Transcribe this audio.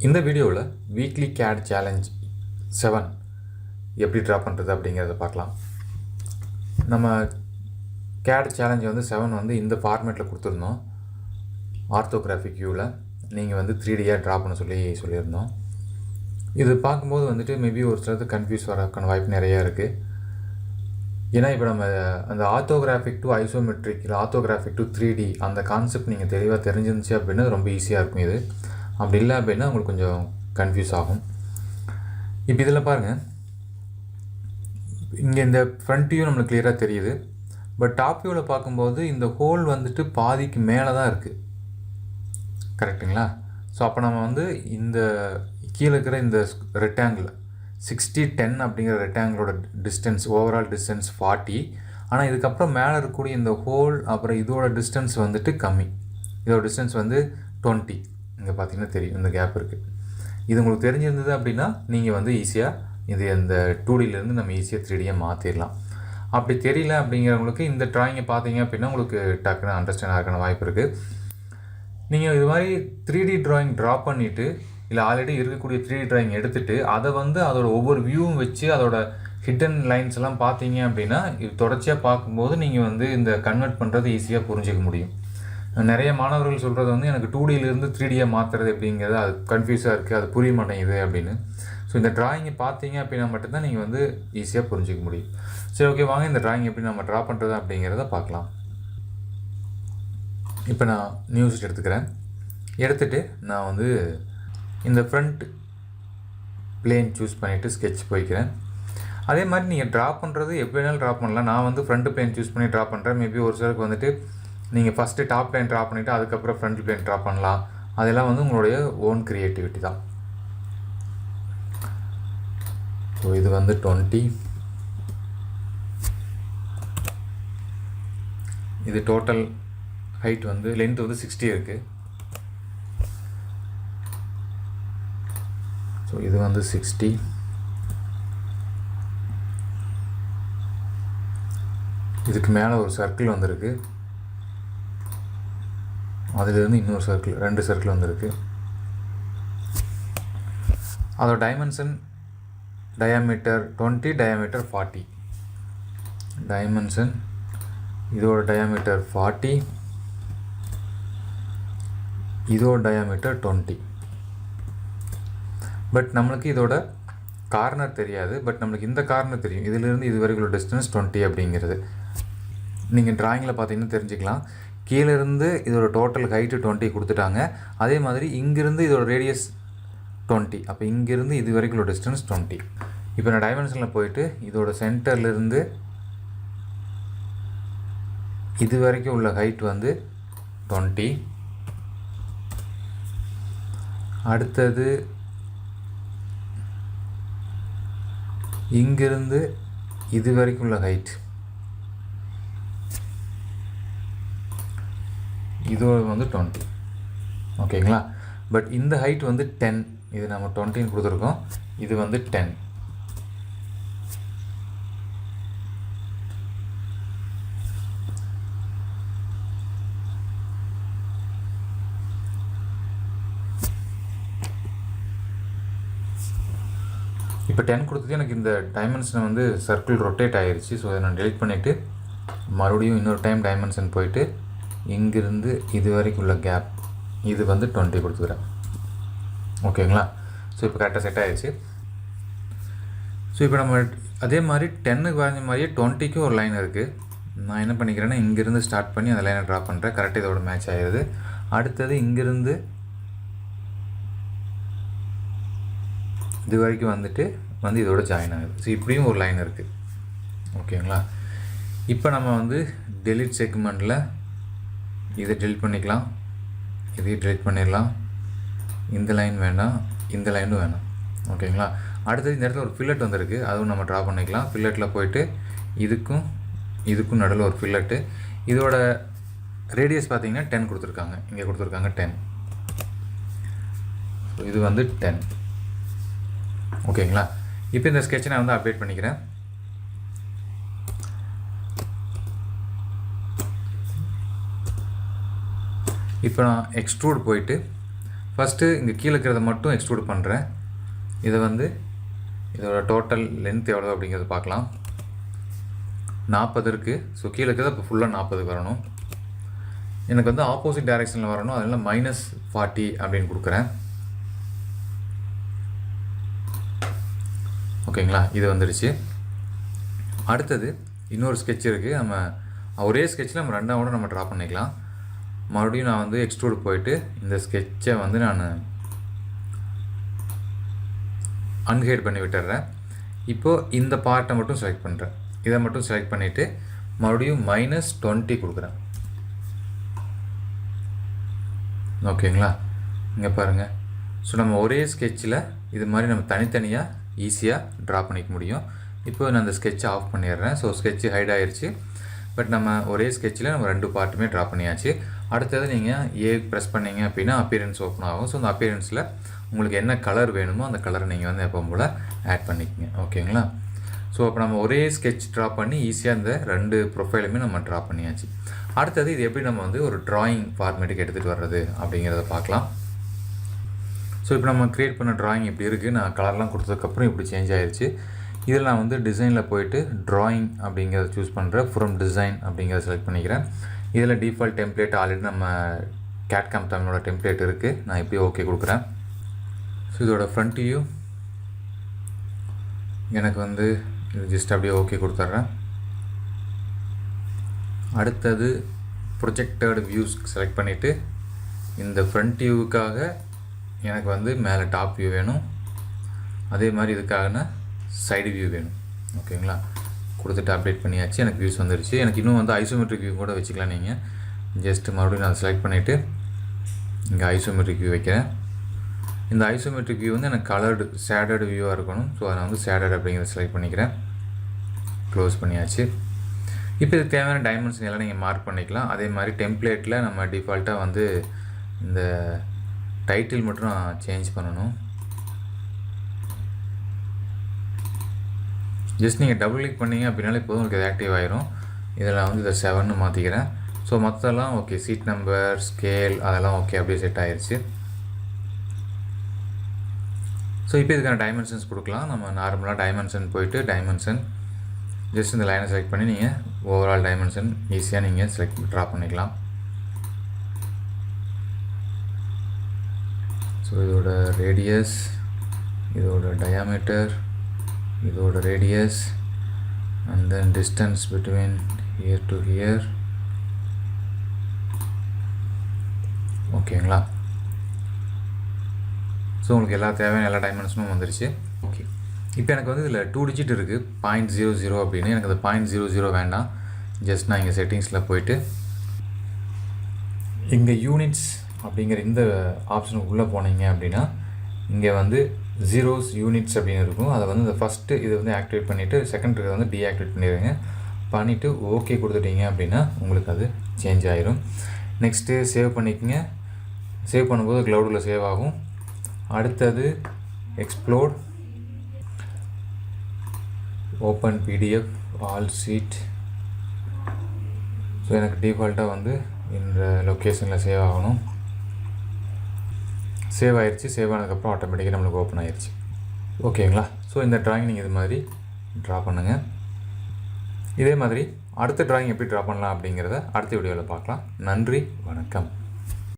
இந்த வீடியோவில் weekly CAD challenge 7 எப்படி ட்ரா பண்ணுறது அப்படிங்கிறத பார்க்கலாம். நம்ம CAD சேலஞ்ச் 7 இந்த ஃபார்மேட்டில் கொடுத்துருந்தோம். ஆர்த்தோகிராஃபிக் வியூவில் நீங்கள் 3Dயாக ட்ரா பண்ண சொல்லியிருந்தோம். இது பார்க்கும்போது மேபி ஒரு சிலருக்கு கன்ஃபியூஸ் வரக்கான வாய்ப்பு நிறையா இருக்குது. ஏன்னா இப்போ நம்ம அந்த ஆர்த்தோகிராஃபிக் டு ஐசோமெட்ரிக் இல்லை ஆர்த்தோகிராஃபிக் டு 3D அந்த கான்செப்ட் நீங்கள் தெளிவாக தெரிஞ்சிருந்துச்சு அப்படின்னா ரொம்ப ஈஸியாக இருக்கும். இது அப்படி இல்லை அப்படின்னா உங்களுக்கு கொஞ்சம் கன்ஃபியூஸ் ஆகும். இப்போ இதில் பாருங்கள், இங்கே இந்த ஃப்ரண்ட் வியூ நம்மளுக்கு கிளியராக தெரியுது. பட் டாப் வியூவில் பார்க்கும்போது இந்த ஹோல் பாதிக்கு மேலே தான் இருக்குது. கரெக்டுங்களா? ஸோ அப்போ நம்ம இந்த கீழே இருக்கிற இந்த ரெக்டாங்கிள் 60-10 அப்படிங்கிற ரெக்டாங்கிளோட டிஸ்டன்ஸ், ஓவரால் டிஸ்டன்ஸ் 40. ஆனால் இதுக்கப்புறம் மேலே இருக்கக்கூடிய இந்த ஹோல் அப்புறம் இதோட டிஸ்டன்ஸ் கம்மி. இதோட டிஸ்டன்ஸ் 20. இங்கே பார்த்தீங்கன்னா தெரியும், இந்த கேப் இருக்குது. இது உங்களுக்கு தெரிஞ்சிருந்தது அப்படின்னா நீங்கள் ஈஸியாக இது இந்த 2Dலேருந்து நம்ம ஈஸியாக 3Dயாக மாற்றிடலாம். அப்படி தெரியல அப்படிங்கிறவங்களுக்கு இந்த ட்ராயிங்கை பார்த்தீங்க அப்படின்னா உங்களுக்கு டக்குன்னு அண்டர்ஸ்டாண்ட் ஆகிற வாய்ப்பு இருக்குது. நீங்கள் இது மாதிரி 3D ட்ராயிங் ட்ரா பண்ணிவிட்டு இல்லை ஆல்ரெடி இருக்கக்கூடிய 3D ட்ராயிங் எடுத்துகிட்டு அதை அதோட ஒவ்வொரு வியூவும் வச்சு அதோட ஹிட்டன் லைன்ஸ் எல்லாம் பார்த்தீங்க அப்படின்னா இது தொடர்ச்சியாக பார்க்கும்போது நீங்கள் இந்த கன்வெர்ட் பண்ணுறது ஈஸியாக புரிஞ்சிக்க முடியும். நிறைய மாணவர்கள் சொல்கிறது எனக்கு 2Dலேருந்து 3Dயாக மாற்றுறது எப்படிங்கிறது அது கன்ஃபியூஸாக இருக்குது, அது புரிய மாட்டேங்குது அப்படின்னு. ஸோ இந்த ட்ராயிங்கை பார்த்தீங்க அப்படின்னா மட்டும்தான் நீங்கள் ஈஸியாக புரிஞ்சிக்க முடியும். சரி, ஓகே, வாங்க இந்த ட்ராயிங் எப்படி நம்ம ட்ரா பண்ணுறது அப்படிங்கிறத பார்க்கலாம். இப்போ நான் நியூ ஷீட் எடுத்துக்கிறேன். எடுத்துகிட்டு நான் இந்த ஃப்ரண்ட் பிளேன் சூஸ் பண்ணிவிட்டு ஸ்கெட்ச் போய்க்கிறேன். அதே மாதிரி நீங்கள் ட்ரா பண்ணுறது எப்படி வேணாலும் ட்ரா பண்ணலாம். நான் ஃப்ரண்ட் பிளேன் சூஸ் பண்ணி ட்ரா பண்ணுறேன். மேபி ஒரு சிலருக்கு நீங்கள் ஃபஸ்ட்டு டாப் லைன் ட்ரா பண்ணிவிட்டு அதுக்கப்புறம் ஃப்ரண்ட் பிளேன் ட்ரா பண்ணலாம். அதெல்லாம் உங்களுடைய ஓன் க்ரியேட்டிவிட்டி தான். ஸோ இது 20. இது டோட்டல் ஹைட் லென்த் 60 இருக்குது. ஸோ இது 60. இதுக்கு மேலே ஒரு சர்க்கிள் வந்திருக்கு. அதிலிருந்து இன்னொரு சர்க்கிள், 2 சர்க்கிள் வந்திருக்கு. அதோட டைமென்ஷன் டயாமீட்டர் 20, டயாமீட்டர் 40. டைமென்ஷன் இதோட டயாமீட்டர் 40, இதோட டயாமீட்டர் 20. பட் நம்மளுக்கு இதோட கார்னர் தெரியாது. பட் நம்மளுக்கு இந்த கார்னர் தெரியும். இதிலிருந்து இது வரைக்கும் டிஸ்டன்ஸ் 20 அப்படிங்கிறது நீங்கள் ட்ராயிங்கில் பார்த்தீங்கன்னா தெரிஞ்சுக்கலாம். கீழேருந்து இதோட டோட்டல் ஹைட்டு 20 கொடுத்துட்டாங்க. அதே மாதிரி இங்கேருந்து இதோட ரேடியஸ் 20. அப்போ இங்கேருந்து இது வரைக்கும் உள்ள டிஸ்டன்ஸ் 20. இப்போ நான் டைமென்ஷனில் போயிட்டு இதோட சென்டர்லேருந்து இது வரைக்கும் உள்ள ஹைட் 20. அடுத்தது இங்கிருந்து இது வரைக்கும் உள்ள ஹைட் இதோட 20. ஓகேங்களா? பட் இந்த ஹைட் 10. இது நம்ம 20 கொடுத்துருக்கோம். இது 10. இப்போ 10 கொடுத்தது எனக்கு இந்த டைமென்ஷனை சர்க்கிள் ரொட்டேட் ஆகிருச்சு. ஸோ அதை நான் டெலிட் பண்ணிவிட்டு மறுபடியும் இன்னொரு டைம் டைமென்ஷன் போயிட்டு இங்கிருந்து இது வரைக்கும் உள்ள கேப் இது 20 கொடுத்துக்கிறேன். ஓகேங்களா? ஸோ இப்போ கரெக்டாக செட் ஆகிடுச்சு. ஸோ இப்போ நம்ம அதே மாதிரி 10க்கு வரைஞ்ச மாதிரியே 20க்கும் ஒரு லைன் இருக்குது. நான் என்ன பண்ணிக்கிறேன்னா இங்கேருந்து ஸ்டார்ட் பண்ணி அந்த லைனை ட்ரா பண்ணுறேன். கரெக்டாக இதோட மேட்ச் ஆகிடுது. அடுத்தது இங்கேருந்து இது வரைக்கும் இதோட ஜாயின் ஆகுது. ஸோ இப்படியும் ஒரு லைன் இருக்குது. ஓகேங்களா? இப்போ நம்ம டெலிட் செக்மெண்ட்டில் இதை டெலிட் பண்ணிக்கலாம். இதையும் டெலிட் பண்ணிடலாம். இந்த லைன் வேண்டாம், இந்த லைனும் வேணாம். ஓகேங்களா? அடுத்தது இந்த இடத்துல ஒரு ஃபில்லட் வந்திருக்கு. அதுவும் நம்ம ட்ரா பண்ணிக்கலாம். ஃபில்லட்டில் போயிட்டு இதுக்கும் நடுவில் ஒரு ஃபில்லட்டு. இதோட ரேடியஸ் பார்த்தீங்கன்னா 10 கொடுத்துருக்காங்க. இங்கே கொடுத்துருக்காங்க 10. ஸோ இது 10. ஓகேங்களா? இப்போ இந்த ஸ்கெட்சை நான் அப்டேட் பண்ணிக்கிறேன். இப்போ நான் எக்ஸ்ட்ரூட் போயிட்டு ஃபஸ்ட்டு இங்கே கீழே இருக்கிறத மட்டும் எக்ஸ்ட்ரூட் பண்ணுறேன். இதை வந்து இதோட டோட்டல் லென்த் எவ்வளோ அப்படிங்கிறத பார்க்கலாம். 40 இருக்குது. ஸோ கீழே இருக்கிறத இப்போ ஃபுல்லாக 40 வரணும். எனக்கு வந்து ஆப்போசிட் டைரெக்ஷனில் வரணும். அதனால் -40 அப்படின்னு கொடுக்குறேன். ஓகேங்களா, இது வந்துடுச்சு. அடுத்தது இன்னொரு ஸ்கெட்ச் இருக்குது. நம்ம ஒரே ஸ்கெட்சில் நம்ம ரெண்டாவோட நம்ம ட்ரா பண்ணிக்கலாம். மறுபடியும் நான் வந்து எக்ஸ்ட்ரூட் போயிட்டு இந்த ஸ்கெட்சை வந்து நான் அன்ஹைட் பண்ணி விட்டுறேன். இப்போது இந்த பார்ட்டை மட்டும் செலக்ட் பண்ணுறேன். இதை மட்டும் செலக்ட் பண்ணிவிட்டு மறுபடியும் -20 கொடுக்குறேன். ஓகேங்களா, இங்கே பாருங்கள். ஸோ நம்ம ஒரே ஸ்கெட்சில் இது மாதிரி நம்ம தனித்தனியாக ஈஸியாக ட்ரா பண்ணிக்க முடியும். இப்போ நான் அந்த ஸ்கெட்சை ஆஃப் பண்ணிடுறேன். ஸோ ஸ்கெட்சு ஹைட் ஆயிடுச்சு. பட் நம்ம ஒரே ஸ்கெட்சில் நம்ம 2 பார்ட்டுமே ட்ரா பண்ணியாச்சு. அடுத்தது நீங்கள் ப்ரெஸ் பண்ணிங்க அப்படின்னா அப்பியரன்ஸ் ஓப்பன் ஆகும். ஸோ அந்த அப்பியரன்ஸில் உங்களுக்கு என்ன கலர் வேணுமோ அந்த கலரை நீங்கள் வந்து எப்போ போல் ஆட் பண்ணிக்கோங்க. ஓகேங்களா, ஸோ அப்போ நம்ம ஒரே ஸ்கெட்ச் ட்ரா பண்ணி ஈஸியாக இந்த 2 ப்ரொஃபைலுமே நம்ம ட்ரா பண்ணியாச்சு. அடுத்தது இது எப்படி நம்ம வந்து ஒரு ட்ராயிங் ஃபார்மேட்டுக்கு எடுத்துகிட்டு வர்றது அப்படிங்கிறத பார்க்கலாம். ஸோ இப்போ நம்ம க்ரியேட் பண்ண ட்ராயிங் இப்படி இருக்குது. நான் கலர்லாம் கொடுத்ததுக்கப்புறம் இப்படி சேஞ்ச் ஆகிடுச்சு. இதில் நான் வந்து டிசைனில் போயிட்டு ட்ராயிங் அப்படிங்கிறத சூஸ் பண்ணுறேன். ஃப்ரம் டிசைன் அப்படிங்கிறத செலக்ட் பண்ணிக்கிறேன். இதில் டிஃபால்ட் டெம்ப்ளேட் ஆல்ரெடி நம்ம CAD தமிழோட டெம்ப்ளேட் இருக்குது. நான் இப்படி ஓகே கொடுக்குறேன். ஸோ இதோட ஃப்ரண்ட் வியூ எனக்கு வந்து இது ஜஸ்ட் அப்படியே ஓகே கொடுத்துட்றேன். அடுத்தது ப்ரொஜெக்டட் வியூஸ் செலக்ட் பண்ணிவிட்டு இந்த ஃப்ரண்ட் வியூவுக்காக எனக்கு வந்து மேலே டாப் வியூ வேணும். அதே மாதிரி இதுக்காக சைடு வியூ வேணும். ஓகேங்களா, கொடுத்துட்டு அப்டேட் பண்ணியாச்சு. எனக்கு வியூஸ் வந்துடுச்சு. எனக்கு இன்னும் வந்து ஐசோமெட்ரிக் வியூ கூட வச்சுக்கலாம். நீங்கள் ஜஸ்ட் மறுபடியும் நான் செலக்ட் பண்ணிவிட்டு இங்கே ஐசோமெட்ரிக் வியூ வைக்கிறேன். இந்த ஐசோமெட்ரிக் வியூ வந்து எனக்கு கலர்டு ஷேடட் வியூவாக இருக்கணும். ஸோ அதை வந்து ஷேடட் அப்படிங்கிறத செலக்ட் பண்ணிக்கிறேன். க்ளோஸ் பண்ணியாச்சு. இப்போ இதுக்கு தேவையான டைமென்ஷன் எல்லாம் நீங்கள் மார்க் பண்ணிக்கலாம். அதே மாதிரி டெம்ப்ளேட்டில் நம்ம டிஃபால்ட்டாக வந்து இந்த டைட்டில் மட்டும் நான் சேஞ்ச் பண்ணணும். ஜஸ்ட் நீங்கள் டபுள் கிளிக் பண்ணிங்க அப்படின்னாலே இப்போதும் உங்களுக்கு இது ஆக்டிவ் ஆகிரும். இதில் வந்து இதை 7ன்னு மாற்றிக்கிறேன். ஸோ மற்றெல்லாம் ஓகே, சீட் நம்பர், ஸ்கேல் அதெல்லாம் ஓகே, அப்படியே செட் ஆகிடுச்சு. ஸோ இப்போ இதுக்கான டைமென்ஷன்ஸ் கொடுக்கலாம். நம்ம நார்மலாக டைமென்ஷன் போயிட்டு டைமென்ஷன் ஜஸ்ட் இந்த லைனை செலக்ட் பண்ணி நீங்கள் ஓவரால் டைமென்ஷன் ஈஸியாக நீங்கள் ட்ரா பண்ணிக்கலாம். ஸோ இதோட ரேடியஸ், இதோட டயாமீட்டர், இதோட radius and then distance between here to here. ஓகேங்களா, ஸோ உங்களுக்கு எல்லா தேவையான எல்லா டைமென்ஷனும் வந்துருச்சு. ஓகே, இப்போ எனக்கு வந்து இதில் 2 டிஜிட் இருக்குது 0.00 அப்படின்னு. எனக்கு அந்த 0.00 வேண்டாம். ஜஸ்ட் நான் இங்கே செட்டிங்ஸில் போயிட்டு இங்கே யூனிட்ஸ் அப்படிங்கிற இந்த ஆப்ஷனுக்கு உள்ளே போனீங்க அப்படின்னா இங்கே வந்து ஜீரோஸ் யூனிட்ஸ் அப்படின்னு இருக்கும். அதை வந்து இந்த ஃபஸ்ட்டு இது வந்து ஆக்டிவேட் பண்ணிவிட்டு செகண்ட் இருக்கிறத வந்து டீஆக்டிவேட் பண்ணிடுங்க. பண்ணிவிட்டு ஓகே கொடுத்துட்டீங்க அப்படின்னா உங்களுக்கு அது சேஞ்ச் ஆகிரும். நெக்ஸ்ட்டு சேவ் பண்ணிக்கோங்க. சேவ் பண்ணும்போது க்ளவுடில் சேவ் ஆகும். அடுத்தது explore, open PDF, all sheet. So எனக்கு டிஃபால்ட்டாக வந்து இந்த லொக்கேஷனில் சேவ் ஆகணும். சேவ் ஆயிடுச்சு. சேவ் ஆனதுக்கப்புறம் ஆட்டோமேட்டிக்காக நம்மளுக்கு ஓப்பன் ஆயிடுச்சு. ஓகேங்களா, ஸோ இந்த ட்ராயிங் நீங்கள் இது மாதிரி ட்ரா பண்ணுங்கள். இதே மாதிரி அடுத்த ட்ராயிங் எப்படி ட்ரா பண்ணலாம் அப்படிங்கிறத அடுத்த வீடியோவில் பார்க்கலாம். நன்றி, வணக்கம்.